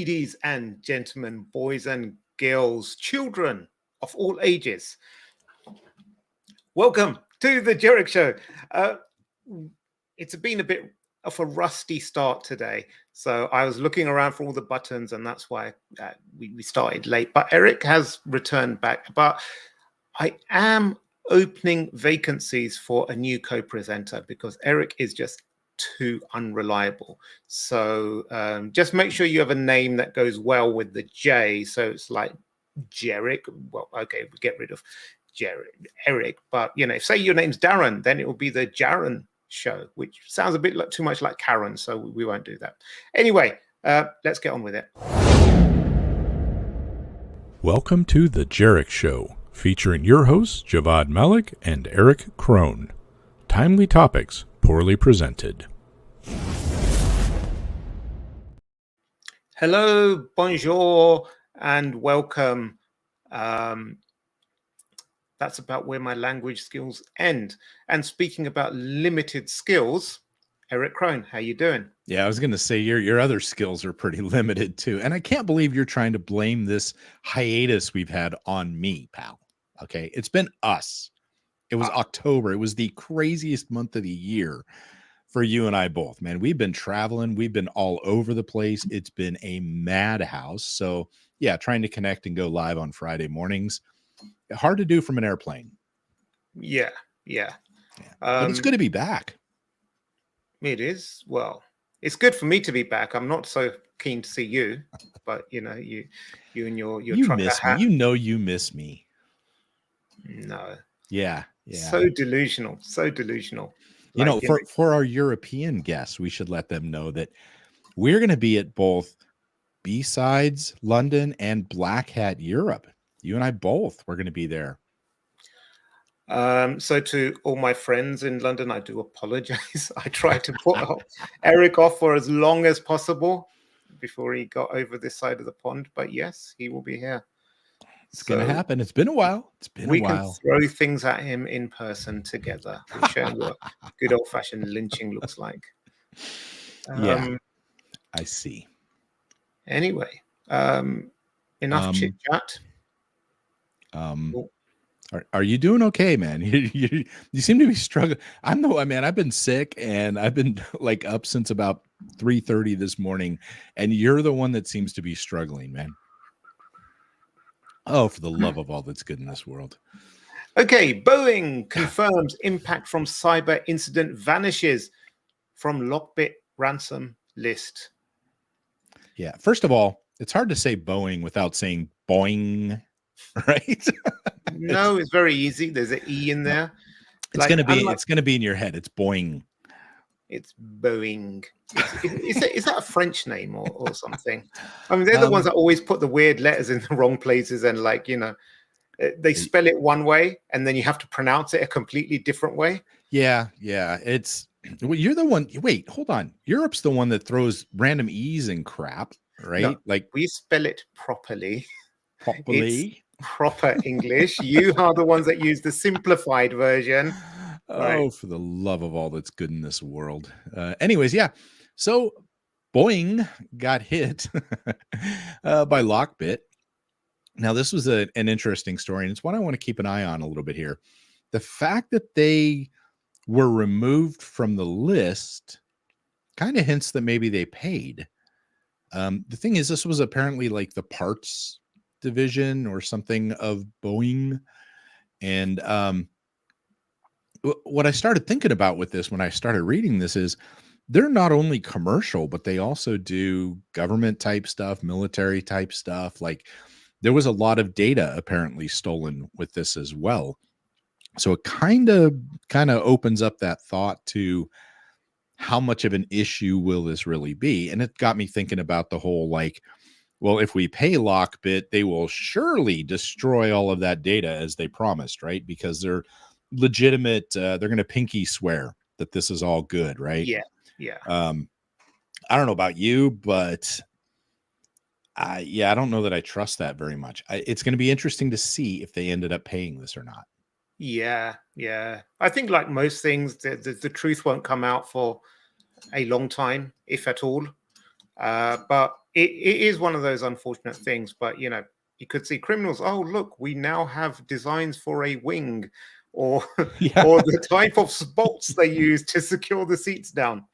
Ladies and gentlemen, boys and girls, children of all ages, welcome to the Jerick Show. It's been a bit of a rusty start today, so I was looking around for all the buttons, and that's why we started late. But Eric has returned back. But I am opening vacancies for a new co-presenter because Eric is just too unreliable. So just make sure you have a name that goes well with the J. So it's like Jerick. Well, okay, we get rid of Eric. But you know, if say your name's Darren, then it will be the Jaren Show, which sounds a bit too much like Karen. So we won't do that. Anyway, let's get on with it. Welcome to the Jerick Show, featuring your hosts Javvad and Erich and Eric Krohn. Timely topics, poorly presented. Hello, bonjour, and welcome. That's about where my language skills end. And speaking about limited skills, Eric Krohn, how you doing? Yeah, I was going to say your other skills are pretty limited too. And I can't believe you're trying to blame this hiatus we've had on me, pal. Okay, it's been us. It was October. It was the craziest month of the year for you and I both, man. We've been traveling. We've been all over the place. It's been a madhouse. So yeah, trying to connect and go live on Friday mornings. Hard to do from an airplane. Yeah. But it's good to be back. It is. Well, it's good for me to be back. I'm not so keen to see you, but you know, you and your trucker miss hat. me. You know you miss me. No. Yeah. So delusional. You know, for our European guests, we should let them know that we're going to be at both B-Sides London and Black Hat Europe. You and I both, we're going to be there. So to all my friends in London, I do apologize. I tried to put Eric off for as long as possible before he got over this side of the pond. But yes, he will be here. It's going to happen. It's been a while. We can throw things at him in person together. We'll show him what good old-fashioned lynching looks like. Yeah, I see. Anyway, enough chit-chat. Are you doing okay, man? You seem to be struggling. I've been sick and I've been like up since about 3:30 this morning, and you're the one that seems to be struggling, man. Oh, for the love of all that's good in this world. Okay, Boeing confirms impact from cyber incident vanishes from LockBit ransom list. Yeah, first of all, it's hard to say Boeing without saying Boeing, right? No, it's very easy. There's an E in there. It's gonna be in your head. It's Boeing. It's Boeing. Is that a French name or something? I mean, they're the ones that always put the weird letters in the wrong places, and like, you know, they spell it one way and then you have to pronounce it a completely different way. Yeah. You're the one. Wait, hold on. Europe's the one that throws random E's and crap, right? No, like we spell it properly. Properly. It's proper English. You are the ones that use the simplified version. Oh, right. For the love of all that's good in this world. Anyways, yeah. So Boeing got hit by LockBit. Now, this was an interesting story, and it's one I want to keep an eye on a little bit here. The fact that they were removed from the list kind of hints that maybe they paid. The thing is, this was apparently like the parts division or something of Boeing. And what I started thinking about with this when I started reading this is they're not only commercial, but they also do government type stuff, military type stuff. Like there was a lot of data apparently stolen with this as well. So it kind of opens up that thought to how much of an issue will this really be? And it got me thinking about the whole, like, well, if we pay LockBit, they will surely destroy all of that data as they promised, right? Because they're legitimate. They're going to pinky swear that this is all good, right? Yeah. I don't know about you, but I don't know that I trust that very much. It's going to be interesting to see if they ended up paying this or not. Yeah. I think like most things, the truth won't come out for a long time, if at all. But it is one of those unfortunate things. But you could see criminals. Oh, look, we now have designs for a wing, or Yeah. or the type of bolts they use to secure the seats down.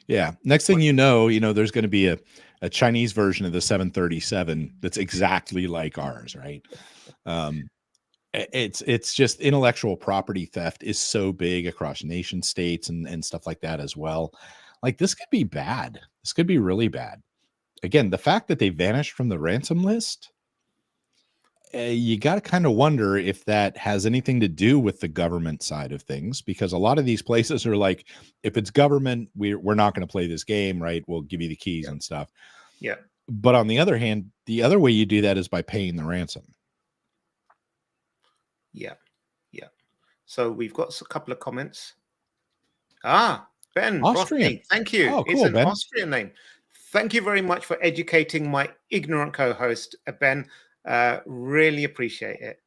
Yeah. Next thing you know, there's going to be a Chinese version of the 737 that's exactly like ours, right? It's just intellectual property theft is so big across nation states and stuff like that as well. Like this could be bad. This could be really bad. Again, the fact that they vanished from the ransom list, you got to kind of wonder if that has anything to do with the government side of things, because a lot of these places are like, if it's government, we're not going to play this game, right? We'll give you the keys and stuff. Yeah. But on the other hand, the other way you do that is by paying the ransom. Yeah. So we've got a couple of comments. Ben Austrian. Brothney, thank you. Oh, cool, it's an Ben. Austrian name. Thank you very much for educating my ignorant co-host, Ben. Really appreciate it.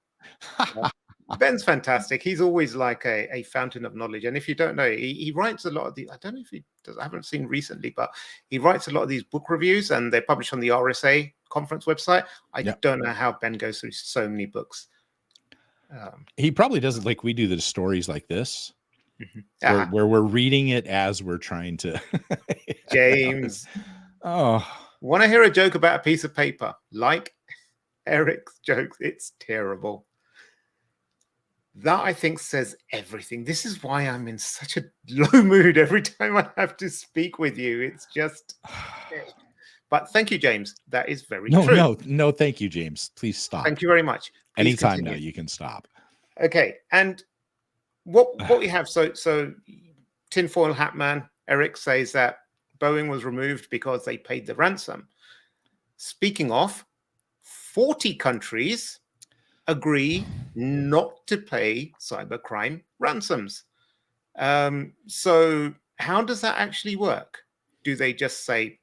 Ben's fantastic. He's always like a fountain of knowledge. And if you don't know, he writes a lot of the, I don't know if he does, I haven't seen recently, but he writes a lot of these book reviews and they're published on the RSA conference website. I don't know how Ben goes through so many books. He probably doesn't like we do the stories like this, where we're reading it as we're trying to. James. Oh. Want to hear a joke about a piece of paper? Like Eric's jokes, it's terrible. That, I think, says everything. This is why I'm in such a low mood every time I have to speak with you. It's just... But thank you, James. That is very true. No, thank you, James. Please stop. Thank you very much. Please Anytime continue. now, you can stop. Okay, and what we have, so tinfoil hat man, Eric says that Boeing was removed because they paid the ransom. Speaking of, 40 countries agree not to pay cybercrime ransoms. So how does that actually work? Do they just say,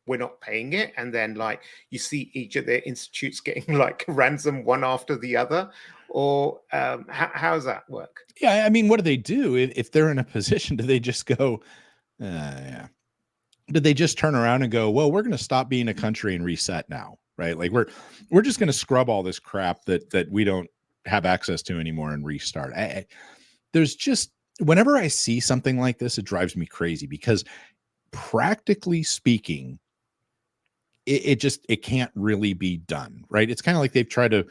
we're not paying it, and then like you see each of their institutes getting like ransom one after the other, or how does that work? Yeah, I mean, what do they do if they're in a position? Do they just go, yeah? Did they just turn around and go, well, we're going to stop being a country and reset now, right? Like we're just going to scrub all this crap that we don't have access to anymore and restart. There's just, whenever I see something like this, it drives me crazy, because practically speaking, it can't really be done, right? It's kind of like they've tried to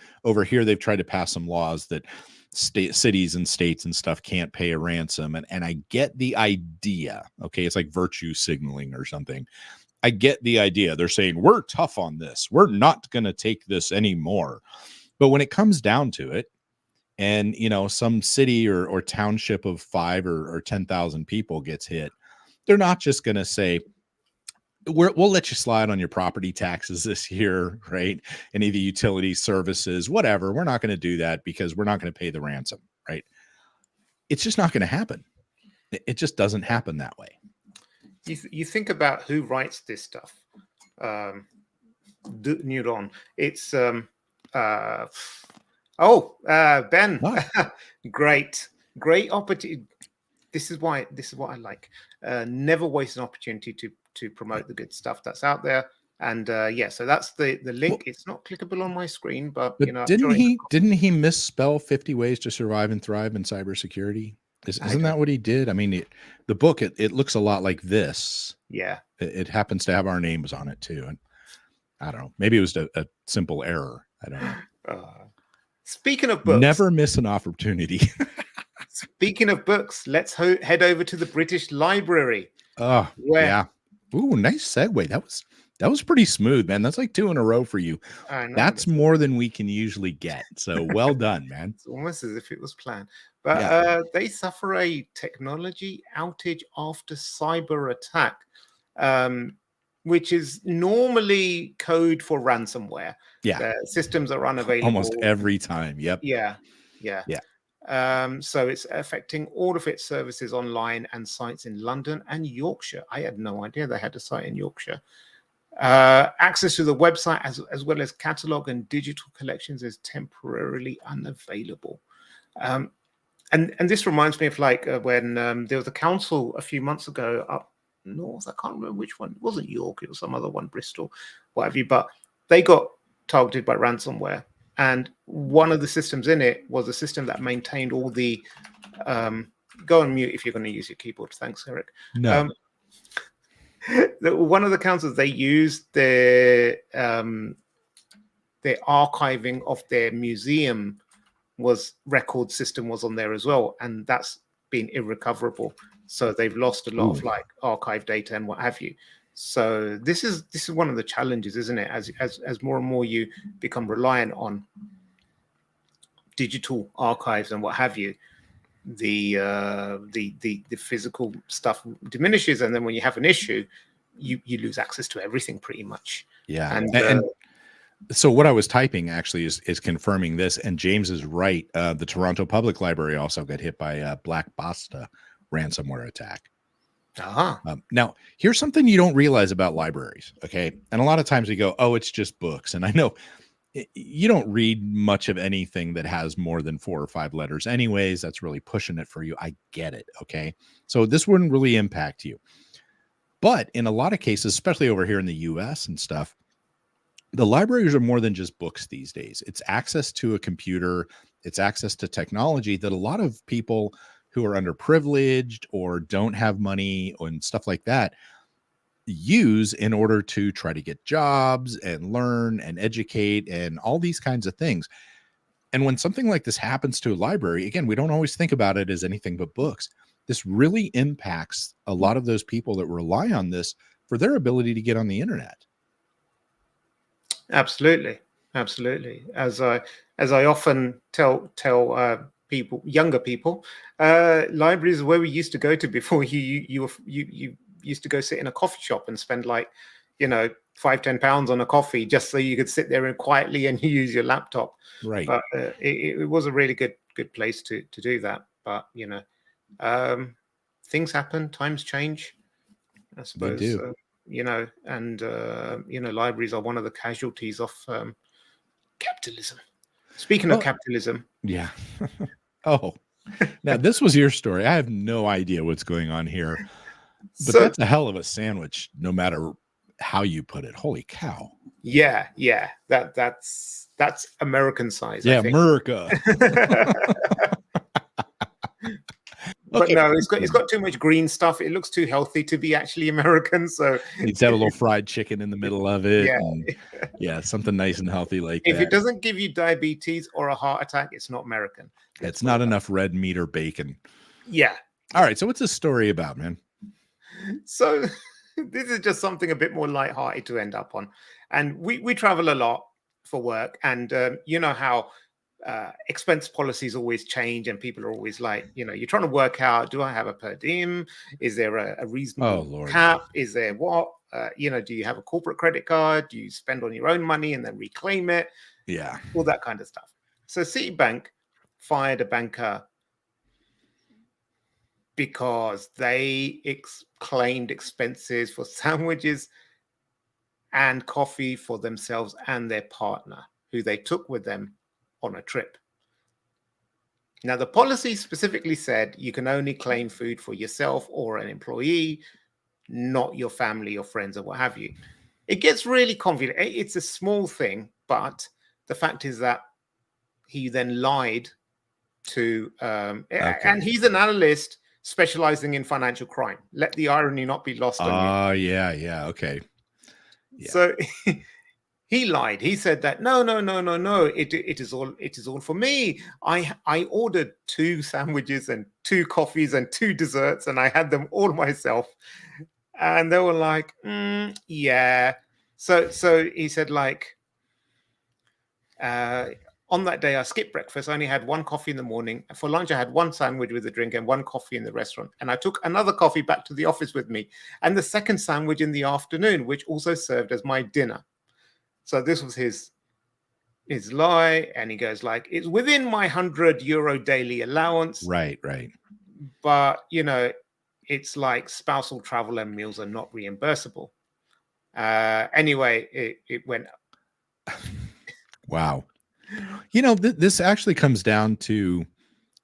pass some laws that cities and states and stuff can't pay a ransom. And I get the idea. Okay. It's like virtue signaling or something. I get the idea. They're saying, we're tough on this. We're not going to take this anymore. But when it comes down to it, and, some city or township of 5 or 10,000 people gets hit, they're not just going to say, we'll let you slide on your property taxes this year, right? Any of the utility services, whatever. We're not going to do that because we're not going to pay the ransom, right? It's just not going to happen. It just doesn't happen that way. You think about who writes this stuff. Neuron. It's Ben. Great opportunity. This is what I like. Never waste an opportunity to promote the good stuff that's out there. And so that's the link. It's not clickable on my screen, but didn't he misspell 50 Ways to Survive and Thrive in Cybersecurity? Isn't that what he did? I mean, the book, it looks a lot like this. Yeah. It happens to have our names on it too. And I don't know, maybe it was a simple error. I don't know. Speaking of books, never miss an opportunity. Speaking of books, let's head over to the British Library. Yeah. Ooh, nice segue. That was pretty smooth, man. That's like 2 in a row for you. I know, that's more than we can usually get. So well done, man. It's almost as if it was planned. But they suffer a technology outage after cyber attack, which is normally code for ransomware. Yeah. The systems are unavailable almost every time. Yep. Yeah. So it's affecting all of its services online and sites in London and Yorkshire. I had no idea they had a site in Yorkshire. Access to the website as well as catalog and digital collections is temporarily unavailable. And this reminds me of like when there was a council a few months ago up North. I can't remember which one. It wasn't York. It was some other one, Bristol, what have you. But they got targeted by ransomware. And one of the systems in it was a system that maintained all the go on mute if you're going to use your keyboard. Thanks, Eric. No. One of the councils, they used their archiving of their museum record system was on there as well, and that's been irrecoverable. So they've lost a lot of like archive data and what have you. So this is one of the challenges, isn't it? As more and more you become reliant on digital archives and what have you, the physical stuff diminishes, and then when you have an issue, you lose access to everything pretty much. Yeah. And so what I was typing actually is confirming this, and James is right. The Toronto Public Library also got hit by a Black Basta ransomware attack. Now, here's something you don't realize about libraries, okay? And a lot of times we go, oh, it's just books. And I know you don't read much of anything that has more than 4 or 5 letters anyways. That's really pushing it for you. I get it, okay? So this wouldn't really impact you. But in a lot of cases, especially over here in the US and stuff, the libraries are more than just books these days. It's access to a computer. It's access to technology that a lot of people who are underprivileged or don't have money and stuff like that use in order to try to get jobs and learn and educate and all these kinds of things. And when something like this happens to a library, again, we don't always think about it as anything but books. This really impacts a lot of those people that rely on this for their ability to get on the internet. Absolutely. As I often tell people, younger people, libraries are where we used to go to before you used to go sit in a coffee shop and spend like, £5-10 on a coffee just so you could sit there and quietly and use your laptop. Right. But it was a really good place to do that. But things happen, times change, I suppose. They do. Libraries are one of the casualties of capitalism. Speaking of capitalism. Yeah. Oh, now this was your story. I have no idea what's going on here, but that's a hell of a sandwich, no matter how you put it. Holy cow. Yeah. That's American size. Yeah, I think. America. But no, it's got too much green stuff. It looks too healthy to be actually American. So needs to have a little fried chicken in the middle of it. Yeah, something nice and healthy like that. If it doesn't give you diabetes or a heart attack, it's not American. It's not enough red meat or bacon. Yeah. All right. So what's this story about, man? So this is just something a bit more lighthearted to end up on. And we travel a lot for work. And you know how expense policies always change, and people are always like, you're trying to work out, do I have a per diem? Is there a reasonable cap? Is there what? Do you have a corporate credit card? Do you spend on your own money and then reclaim it? Yeah. All that kind of stuff. So Citibank fired a banker because they claimed expenses for sandwiches and coffee for themselves and their partner, who they took with them on a trip. Now, the policy specifically said you can only claim food for yourself or an employee, not your family or friends or what have you. It gets really convoluted. It's a small thing, but the fact is that he then lied to, and he's an analyst specializing in financial crime. Let the irony not be lost on you. Yeah. Okay. Yeah. So he lied. He said that no. It is all for me. I ordered 2 sandwiches and 2 coffees and 2 desserts, and I had them all myself. And they were like, yeah. So he said, like, on that day I skipped breakfast. I only had 1 coffee in the morning. For lunch I had 1 sandwich with a drink and 1 coffee in the restaurant. And I took another coffee back to the office with me, and the second sandwich in the afternoon, which also served as my dinner. So this was his lie, and he goes like, it's within my €100 daily allowance. Right. But, it's like spousal travel and meals are not reimbursable. Anyway, it went. Wow. This actually comes down to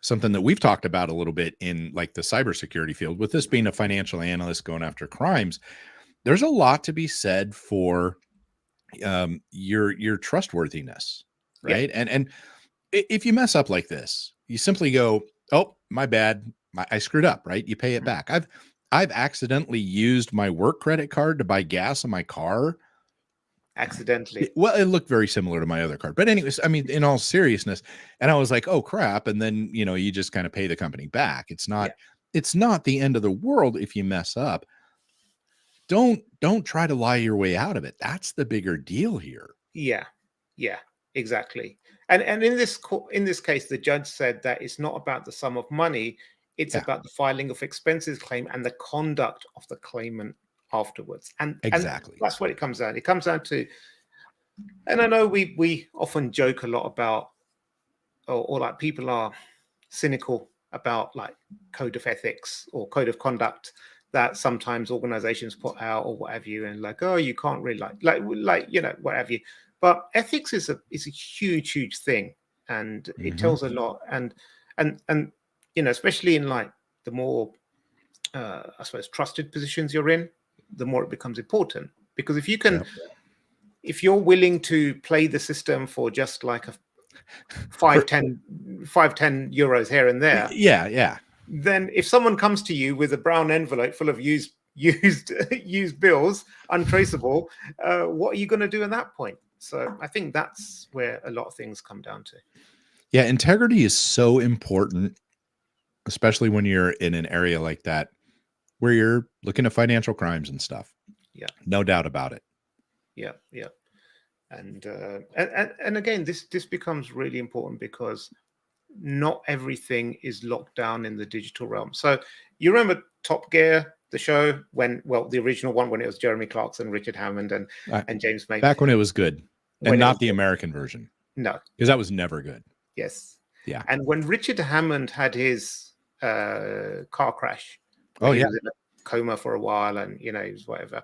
something that we've talked about a little bit in like the cybersecurity field, with this being a financial analyst going after crimes, there's a lot to be said for your trustworthiness, right? And if you mess up like this, you simply go, oh, my bad, I screwed up, right? You pay it back. I've accidentally used my work credit card to buy gas in my car. Accidentally. Well, it looked very similar to my other card, but anyways, I mean, in all seriousness, and I was like, oh crap. And then, you just kind of pay the company back. It's not the end of the world if you mess up. Don't try to lie your way out of it. That's the bigger deal here. Yeah, exactly. And in this case, the judge said that it's not about the sum of money, it's about the filing of expenses claim and the conduct of the claimant afterwards. And exactly, and that's what it comes down. It comes down to, and I know we often joke a lot about, or like people are cynical about like code of ethics or code of conduct that sometimes organizations put out or what have you, and like, oh, you can't really like what have you. But ethics is a huge thing, and it tells a lot. And especially in like the more I suppose trusted positions you're in, the more it becomes important. Because if you can, if you're willing to play the system for just like a 5-10 euros here and there, then if someone comes to you with a brown envelope full of used bills, untraceable, what are you going to do at that point? So I think that's where a lot of things come down to. Yeah, integrity is so important, especially when you're in an area like that where you're looking at financial crimes and stuff. Yeah, no doubt about it. Yeah. And again, this becomes really important because not everything is locked down in the digital realm. So you remember Top Gear, the show, the original one, when it was Jeremy Clarkson, Richard Hammond, and James May. Back when it was good, and not the American version. No, because that was never good. Yes. Yeah. And when Richard Hammond had his car crash, he was in a coma for a while, and he was whatever.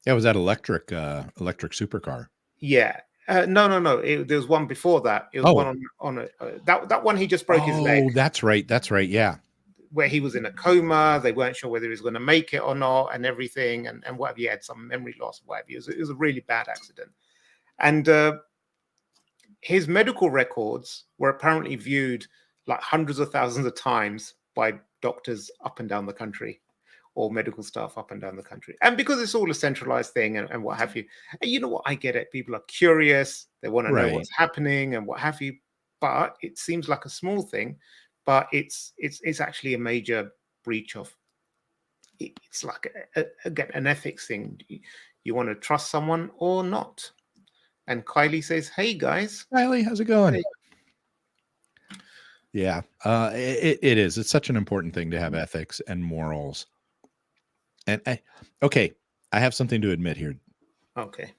Yeah, it was that electric supercar. Yeah. No. There was one before that. It was one on a that one. He just broke his leg. Oh, that's right. Yeah. Where he was in a coma, they weren't sure whether he was going to make it or not, and everything, and whatever. He had some memory loss, whatever. It was a really bad accident, and his medical records were apparently viewed like hundreds of thousands of times by doctors up and down the country, or medical staff up and down the country. And because it's all a centralized thing and what have you. And you know what? I get it. People are curious. They want to know what's happening and what have you. But it seems like a small thing, but it's actually a major breach of, it's like, again, an ethics thing. You want to trust someone or not? And Kylie says, hey, guys. Kylie, how's it going? Hey. Yeah, it is. It's such an important thing to have ethics and morals. And I have something to admit here. Okay.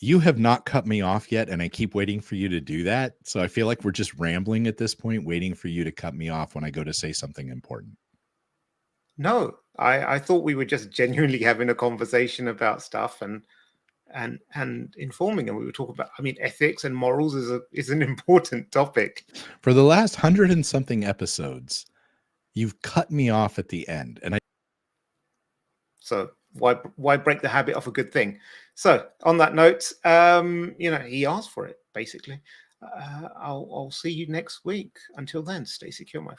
You have not cut me off yet, and I keep waiting for you to do that. So I feel like we're just rambling at this point, waiting for you to cut me off when I go to say something important. No, I thought we were just genuinely having a conversation about stuff and informing, and we were talking about, ethics and morals is an important topic. For the last 100 and something episodes, you've cut me off at the end, and so why break the habit of a good thing? So on that note, he asked for it, basically. I'll see you next week. Until then, stay secure, my friend.